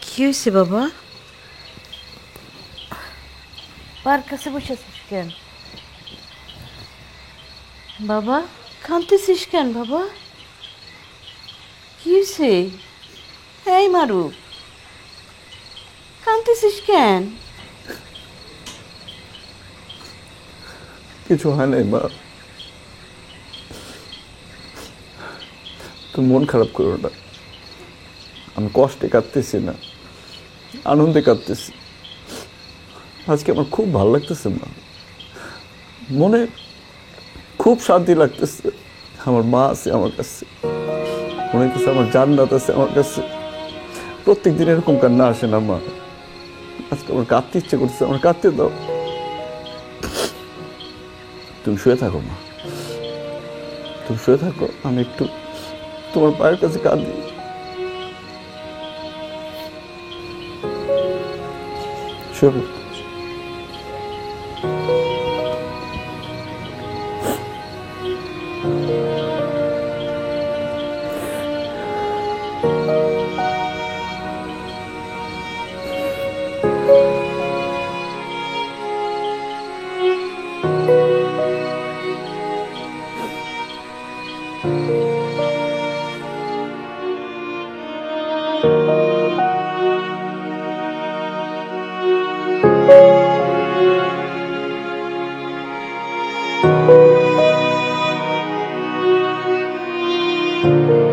কি হয়েছে বাবা? পার কাছে বসে আছিস কেন বাবা? কাঁদতেছিস কেন বাবা? কি হয়েছে? এই মারু, কাঁদতেছিস কেন? কিছু হয় নাই মা, তুমি মন খারাপ করো না। আমি কষ্টে কাঁদতেছি না, আনন্দে কাঁদতেছি। আজকে আমার খুব ভালো লাগতেছে মা, মনে খুব শান্তি লাগতেছে। আমার মা আছে আমার কাছে, মনে হইতেছে আমার জান্নাত আছে আমার কাছে। প্রত্যেক দিন এরকম কান্না আসে না মা, আজকে আমার কাঁদতে ইচ্ছে করছে, আমার কাঁদতে দাও। তুমি শুয়ে থাকো মা, তুমি শুয়ে থাকো, আমি একটু তোমার পায়ের কাছে কাঁদি। শুয়ে পড়ো। না